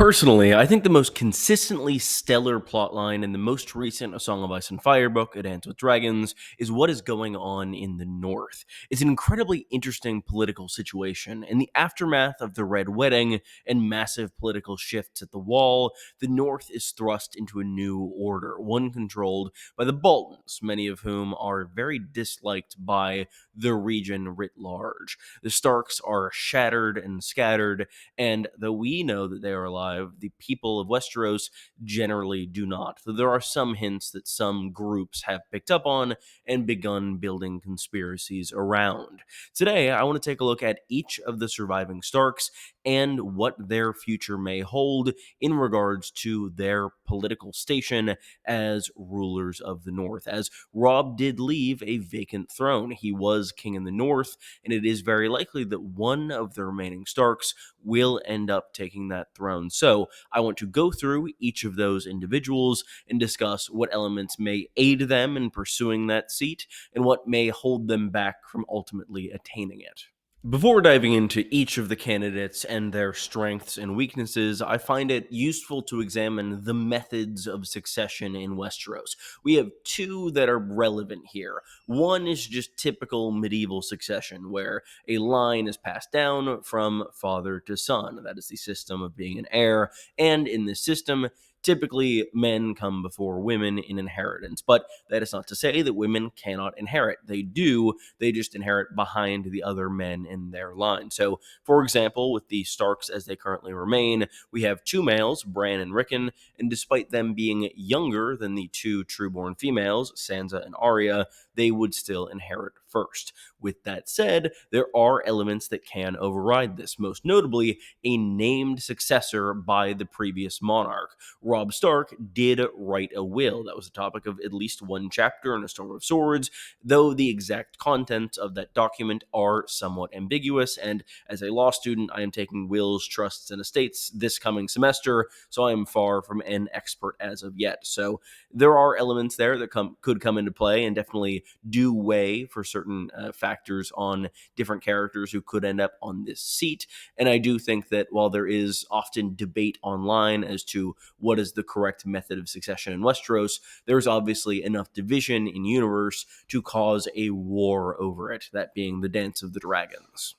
Personally, I think the most consistently stellar plotline in the most recent A Song of Ice and Fire book, A Dance with Dragons, is what is going on in the North. It's an incredibly interesting political situation. In the aftermath of the Red Wedding and massive political shifts at the Wall, the North is thrust into a new order, one controlled by the Boltons, many of whom are very disliked by the region writ large. The Starks are shattered and scattered, and though we know that they are alive, the people of Westeros generally do not. Though there are some hints that some groups have picked up on and begun building conspiracies around. Today, I want to take a look at each of the surviving Starks and what their future may hold in regards to their political station as rulers of the North. As Robb did leave a vacant throne, he was king in the North, and it is very likely that one of the remaining Starks will end up taking that throne. So I want to go through each of those individuals and discuss what elements may aid them in pursuing that seat and what may hold them back from ultimately attaining it. Before diving into each of the candidates and their strengths and weaknesses, I find it useful to examine the methods of succession in Westeros. We have two that are relevant here. One is just typical medieval succession, where a line is passed down from father to son. That is the system of being an heir, and in this system, typically men come before women in inheritance. But that is not to say that women cannot inherit. They do, they just inherit behind the other men in their line. So, for example, with the Starks as they currently remain, we have two males, Bran and Rickon, and despite them being younger than the two trueborn females, Sansa and Arya, they would still inherit first. With that said, there are elements that can override this, most notably a named successor by the previous monarch. Robb Stark did write a will. That was the topic of at least one chapter in A Storm of Swords, though the exact contents of that document are somewhat ambiguous, and as a law student, I am taking wills, trusts, and estates this coming semester, so I am far from an expert as of yet. So there are elements there that could come into play and definitely do weigh for certain factors on different characters who could end up on this seat, and I do think that while there is often debate online as to what is the correct method of succession in Westeros, there's obviously enough division in universe to cause a war over it, that being the Dance of the Dragons.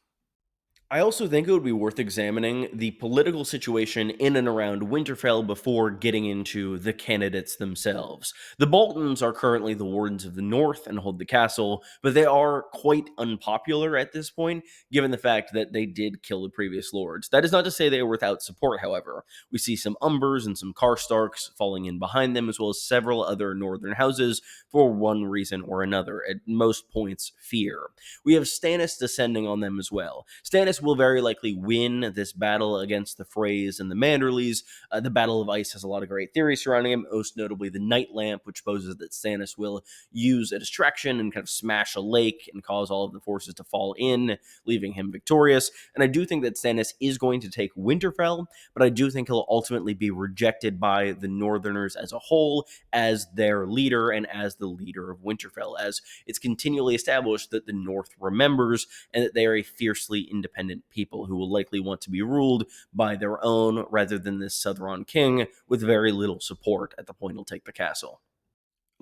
I also think it would be worth examining the political situation in and around Winterfell before getting into the candidates themselves. The Boltons are currently the Wardens of the North and hold the castle, but they are quite unpopular at this point, given the fact that they did kill the previous lords. That is not to say they are without support, however. We see some Umbers and some Karstarks falling in behind them, as well as several other northern houses for one reason or another, at most points fear. We have Stannis descending on them as well. Stannis will very likely win this battle against the Freys and the Manderleys. The Battle of Ice has a lot of great theories surrounding him, most notably the Night Lamp, which poses that Stannis will use a distraction and kind of smash a lake and cause all of the forces to fall in, leaving him victorious. And I do think that Stannis is going to take Winterfell, but I do think he'll ultimately be rejected by the Northerners as a whole as their leader and as the leader of Winterfell, as it's continually established that the North remembers and that they are a fiercely independent people who will likely want to be ruled by their own rather than this Southron king with very little support at the point he'll take the castle.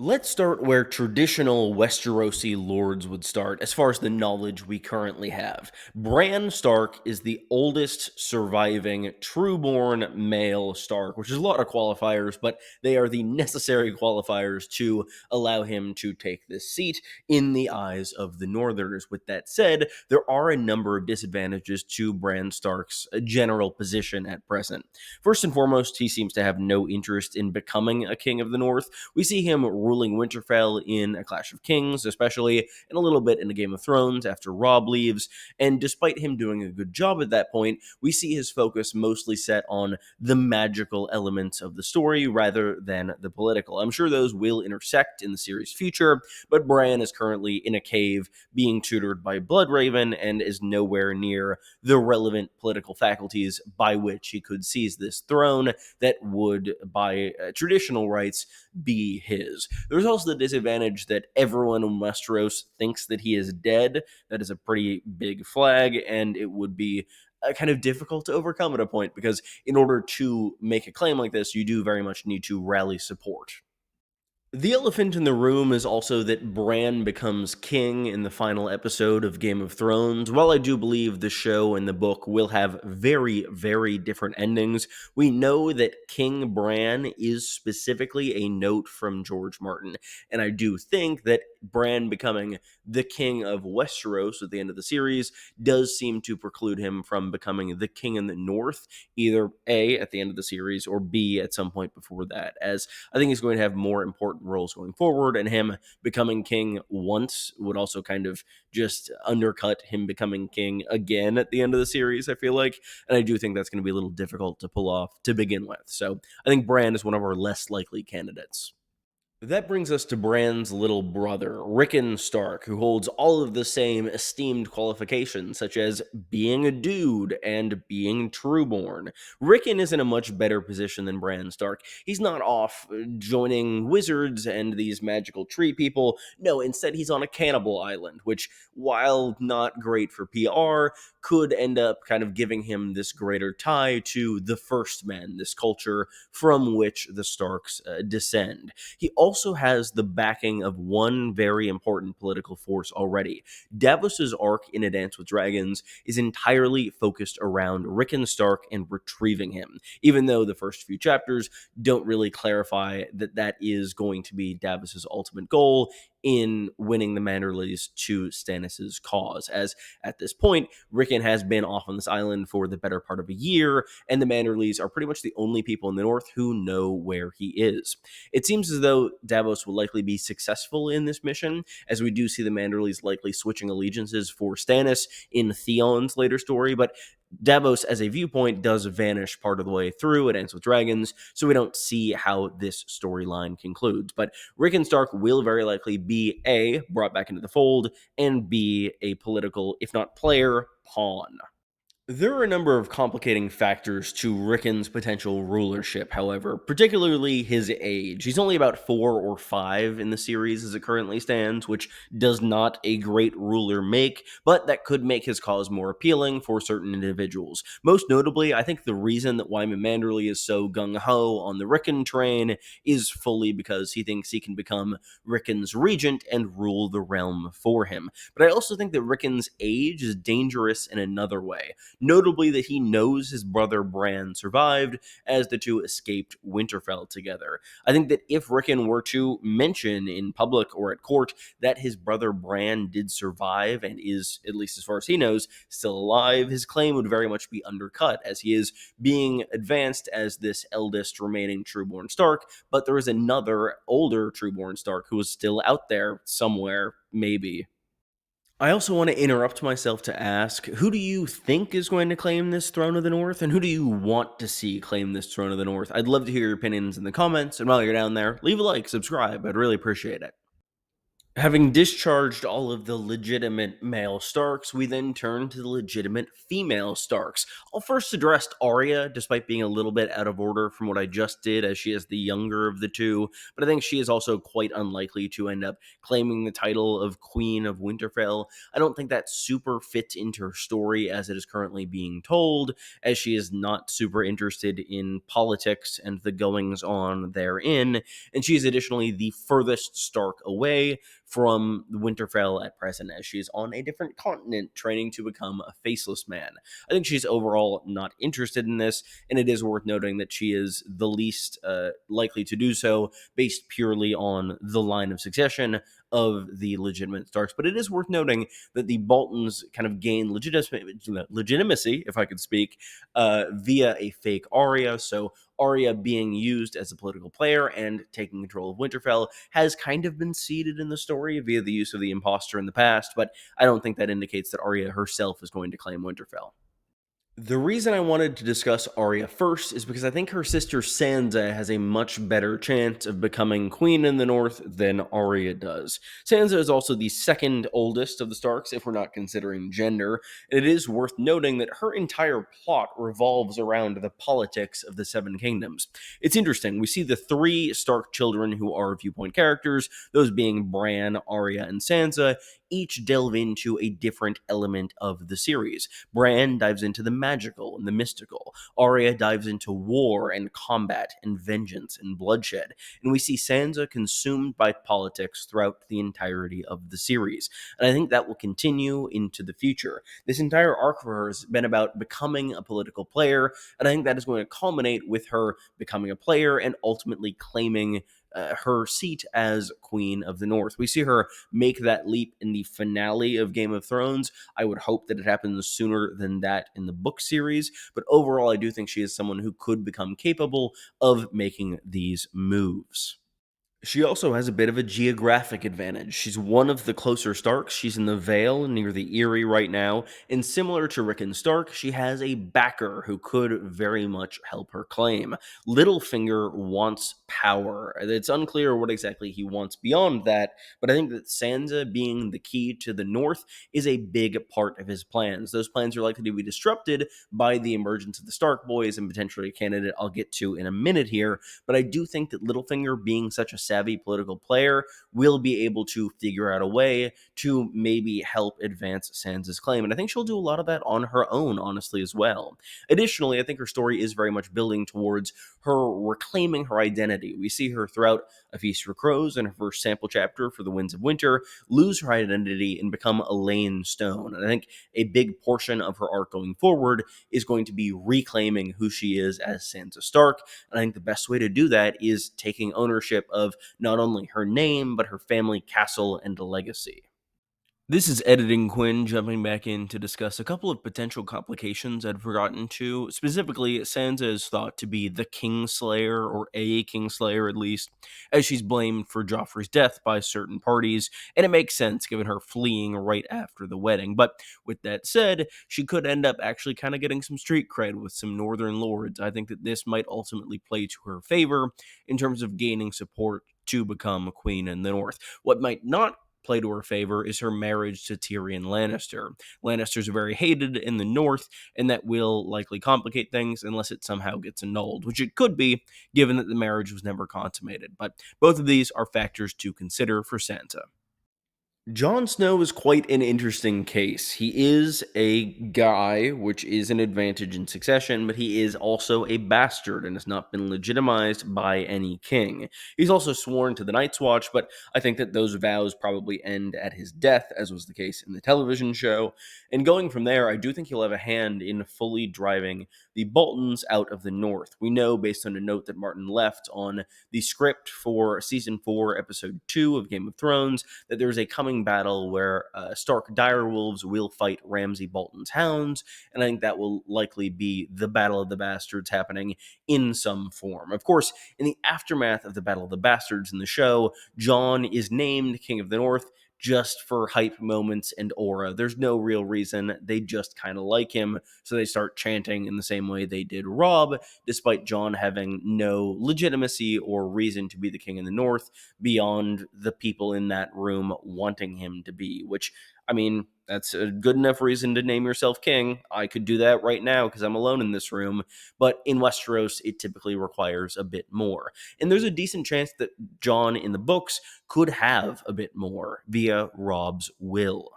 Let's start where traditional Westerosi lords would start, as far as the knowledge we currently have. Bran Stark is the oldest surviving trueborn male Stark, which is a lot of qualifiers, but they are the necessary qualifiers to allow him to take this seat in the eyes of the Northerners. With that said, there are a number of disadvantages to Bran Stark's general position at present. First and foremost, he seems to have no interest in becoming a king of the North. We see him ruling Winterfell in A Clash of Kings, especially, and a little bit in A Game of Thrones after Robb leaves, and despite him doing a good job at that point, we see his focus mostly set on the magical elements of the story rather than the political. I'm sure those will intersect in the series' future, but Bran is currently in a cave being tutored by Bloodraven and is nowhere near the relevant political faculties by which he could seize this throne that would, by traditional rights, be his. There's also the disadvantage that everyone in Westeros thinks that he is dead. That is a pretty big flag, and it would be kind of difficult to overcome at a point, because in order to make a claim like this, you do very much need to rally support. The elephant in the room is also that Bran becomes king in the final episode of Game of Thrones. While I do believe the show and the book will have very, very different endings, we know that King Bran is specifically a note from George Martin. And I do think that Bran becoming the king of Westeros at the end of the series does seem to preclude him from becoming the king in the North, either A, at the end of the series, or B, at some point before that, as I think he's going to have more important roles going forward, and him becoming king once would also kind of just undercut him becoming king again at the end of the series, I feel like. And I do think that's going to be a little difficult to pull off to begin with. So I think Bran is one of our less likely candidates. That brings us to Bran's little brother, Rickon Stark, who holds all of the same esteemed qualifications, such as being a dude and being trueborn. Rickon is in a much better position than Bran Stark. He's not off joining wizards and these magical tree people. No, instead he's on a cannibal island, which, while not great for PR, could end up kind of giving him this greater tie to the First Men, this culture from which the Starks descend. He also has the backing of one very important political force already. Davos's arc in A Dance with Dragons is entirely focused around Rickon Stark and retrieving him, even though the first few chapters don't really clarify that that is going to be Davos's ultimate goal in winning the Manderleys to Stannis' cause, as at this point, Rickon has been off on this island for the better part of a year, and the Manderleys are pretty much the only people in the North who know where he is. It seems as though Davos will likely be successful in this mission, as we do see the Manderleys likely switching allegiances for Stannis in Theon's later story, but Davos as a viewpoint does vanish part of the way through A Dance with Dragons, so we don't see how this storyline concludes. But Rickon Stark will very likely be A, brought back into the fold, and B, a political, if not player, pawn. There are a number of complicating factors to Rickon's potential rulership, however, particularly his age. He's only about 4 or 5 in the series as it currently stands, which does not a great ruler make, but that could make his cause more appealing for certain individuals. Most notably, I think the reason that Wyman Manderley is so gung-ho on the Rickon train is fully because he thinks he can become Rickon's regent and rule the realm for him. But I also think that Rickon's age is dangerous in another way. Notably that he knows his brother Bran survived, as the two escaped Winterfell together. I think that if Rickon were to mention in public or at court that his brother Bran did survive and is, at least as far as he knows, still alive, his claim would very much be undercut, as he is being advanced as this eldest remaining trueborn Stark, but there is another older trueborn Stark who is still out there somewhere, maybe. I also want to interrupt myself to ask, who do you think is going to claim this Throne of the North, and who do you want to see claim this Throne of the North? I'd love to hear your opinions in the comments, and while you're down there, leave a like, subscribe, I'd really appreciate it. Having discharged all of the legitimate male Starks, we then turn to the legitimate female Starks. I'll first address Arya, despite being a little bit out of order from what I just did, as she is the younger of the two, but I think she is also quite unlikely to end up claiming the title of Queen of Winterfell. I don't think that super fits into her story as it is currently being told, as she is not super interested in politics and the goings-on therein, and she is additionally the furthest Stark away from Winterfell at present, as she's on a different continent training to become a Faceless man. I think she's overall not interested in this, and it is worth noting that she is the least likely to do so based purely on the line of succession of the legitimate Starks. But it is worth noting that the Boltons kind of gain legitimacy, if I could speak, via a fake Arya. So Arya being used as a political player and taking control of Winterfell has kind of been seeded in the story via the use of the imposter in the past, but I don't think that indicates that Arya herself is going to claim Winterfell. The reason I wanted to discuss Arya first is because I think her sister Sansa has a much better chance of becoming queen in the North than Arya does. Sansa is also the second oldest of the Starks, if we're not considering gender, and it is worth noting that her entire plot revolves around the politics of the Seven Kingdoms. It's interesting, we see the three Stark children who are viewpoint characters, those being Bran, Arya, and Sansa, each delve into a different element of the series. Bran dives into the magical and the mystical. Arya dives into war and combat and vengeance and bloodshed. And we see Sansa consumed by politics throughout the entirety of the series. And I think that will continue into the future. This entire arc for her has been about becoming a political player, and I think that is going to culminate with her becoming a player and ultimately claiming her seat as Queen of the North. We see her make that leap in the finale of Game of Thrones. I would hope that it happens sooner than that in the book series, but overall, I do think she is someone who could become capable of making these moves. She also has a bit of a geographic advantage. She's one of the closer Starks. She's in the Vale near the Eyrie right now. And similar to Rickon Stark, she has a backer who could very much help her claim. Littlefinger wants power. It's unclear what exactly he wants beyond that, but I think that Sansa being the key to the North is a big part of his plans. Those plans are likely to be disrupted by the emergence of the Stark boys and potentially a candidate I'll get to in a minute here, but I do think that Littlefinger, being such a savvy political player, will be able to figure out a way to maybe help advance Sansa's claim. And I think she'll do a lot of that on her own, honestly, as well. Additionally, I think her story is very much building towards her reclaiming her identity. We see her throughout A Feast for Crows and her first sample chapter for The Winds of Winter lose her identity and become Elaine Stone. And I think a big portion of her arc going forward is going to be reclaiming who she is as Sansa Stark. And I think the best way to do that is taking ownership of not only her name, but her family, castle, and legacy. This is Editing Quinn jumping back in to discuss a couple of potential complications I'd forgotten to. Specifically, Sansa is thought to be the Kingslayer, or a Kingslayer at least, as she's blamed for Joffrey's death by certain parties, and it makes sense given her fleeing right after the wedding. But with that said, she could end up actually kind of getting some street cred with some northern lords. I think that this might ultimately play to her favor in terms of gaining support to become a queen in the north. What might not play to her favor is her marriage to Tyrion Lannister. Lannisters are very hated in the north, and that will likely complicate things unless it somehow gets annulled, which it could be, given that the marriage was never consummated. But both of these are factors to consider for Sansa. Jon Snow is quite an interesting case. He is a guy, which is an advantage in succession, but he is also a bastard and has not been legitimized by any king. He's also sworn to the Night's Watch, but I think that those vows probably end at his death, as was the case in the television show. And going from there, I do think he'll have a hand in fully driving the Boltons out of the North. We know, based on a note that Martin left on the script for Season 4, Episode 2 of Game of Thrones, that there's a coming battle where Stark direwolves will fight Ramsay Bolton's hounds, and I think that will likely be the Battle of the Bastards happening in some form. Of course, in the aftermath of the Battle of the Bastards in the show, Jon is named King of the North just for hype moments and aura. There's no real reason. They just kind of like him, so they start chanting in the same way they did Robb, despite Jon having no legitimacy or reason to be the king in the North beyond the people in that room wanting him to be, which, I mean, that's a good enough reason to name yourself king. I could do that right now because I'm alone in this room, but in Westeros, it typically requires a bit more. And there's a decent chance that Jon in the books could have a bit more via Robb's will.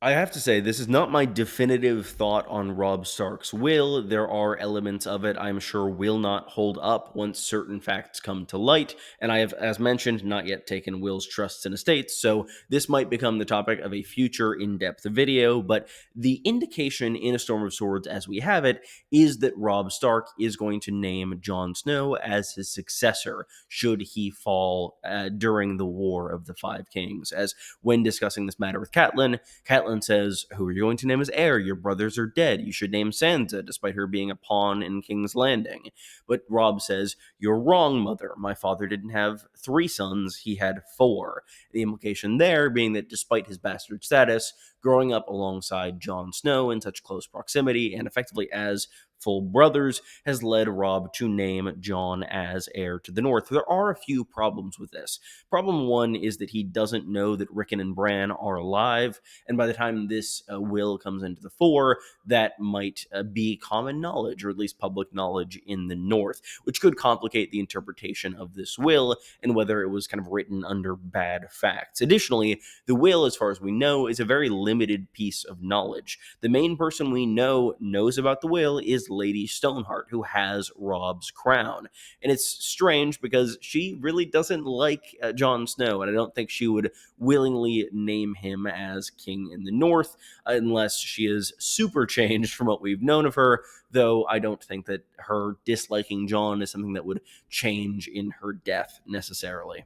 I have to say, this is not my definitive thought on Robb Stark's will. There are elements of it I'm sure will not hold up once certain facts come to light, and I have, as mentioned, not yet taken wills, trusts, and estates, so this might become the topic of a future in-depth video, but the indication in A Storm of Swords as we have it is that Robb Stark is going to name Jon Snow as his successor, should he fall during the War of the Five Kings, as when discussing this matter with Catelyn says, "Who are you going to name as heir? Your brothers are dead. You should name Sansa, despite her being a pawn in King's Landing." But Robb says, "You're wrong, mother. My father didn't have 3 sons, he had 4. The implication there being that despite his bastard status, growing up alongside Jon Snow in such close proximity and effectively as full brothers, has led Robb to name Jon as heir to the North. There are a few problems with this. Problem one is that he doesn't know that Rickon and Bran are alive, and by the time this will comes into the fore, that might be common knowledge, or at least public knowledge in the North, which could complicate the interpretation of this will and whether it was kind of written under bad facts. Additionally, the will, as far as we know, is a very limited piece of knowledge. The main person we know knows about the will is Lady Stoneheart, who has Robb's crown. And it's strange because she really doesn't like Jon Snow, and I don't think she would willingly name him as king in the North unless she is super changed from what we've known of her, though I don't think that her disliking Jon is something that would change in her death necessarily.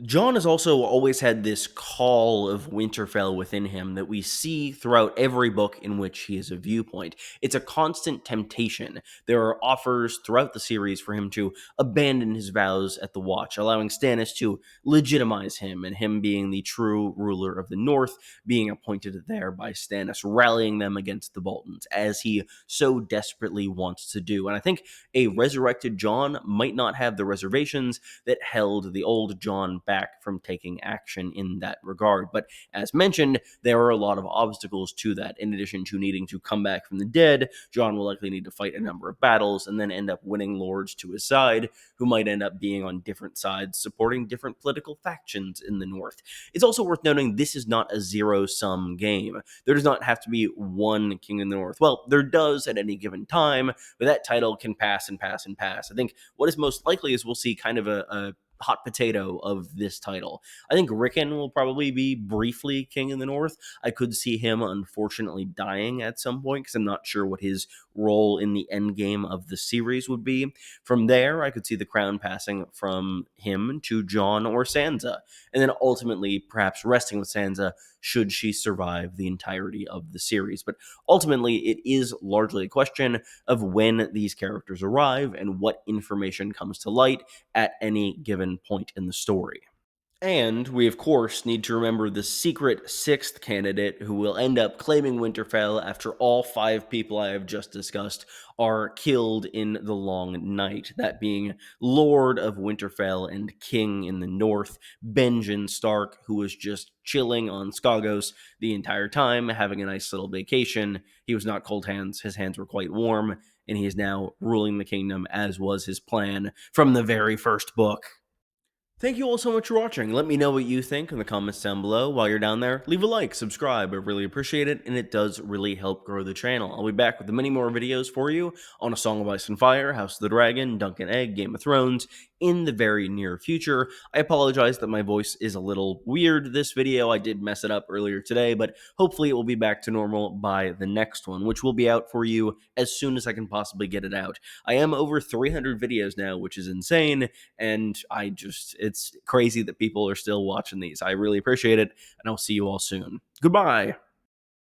Jon has also always had this call of Winterfell within him that we see throughout every book in which he is a viewpoint. It's a constant temptation. There are offers throughout the series for him to abandon his vows at the Watch, allowing Stannis to legitimize him, and him being the true ruler of the North, being appointed there by Stannis, rallying them against the Boltons, as he so desperately wants to do. And I think a resurrected Jon might not have the reservations that held the old Jon back from taking action in that regard. But as mentioned, there are a lot of obstacles to that. In addition to needing to come back from the dead, Jon will likely need to fight a number of battles and then end up winning lords to his side, who might end up being on different sides, supporting different political factions in the North. It's also worth noting this is not a zero-sum game. There does not have to be one king in the North. Well, there does at any given time, but that title can pass and pass and pass. I think what is most likely is we'll see kind of a hot potato of this title. I think Rickon will probably be briefly king in the North. I could see him unfortunately dying at some point because I'm not sure what his role in the end game of the series would be. From there, I could see the crown passing from him to Jon or Sansa, and then ultimately perhaps resting with Sansa should she survive the entirety of the series. But ultimately, it is largely a question of when these characters arrive and what information comes to light at any given point in the story. And we, of course, need to remember the secret sixth candidate who will end up claiming Winterfell after all five people I have just discussed are killed in the Long Night. That being Lord of Winterfell and King in the North, Benjen Stark, who was just chilling on Skagos the entire time, having a nice little vacation. He was not cold hands, his hands were quite warm, and he is now ruling the kingdom as was his plan from the very first book. Thank you all so much for watching. Let me know what you think in the comments down below. While you're down there, leave a like, subscribe. I really appreciate it, and it does really help grow the channel. I'll be back with many more videos for you on A Song of Ice and Fire, House of the Dragon, Dunk and Egg, Game of Thrones in the very near future. I apologize that my voice is a little weird this video. I did mess it up earlier today, but hopefully it will be back to normal by the next one, which will be out for you as soon as I can possibly get it out. I am over 300 videos now, which is insane, and it's crazy that people are still watching these. I really appreciate it, and I'll see you all soon. Goodbye.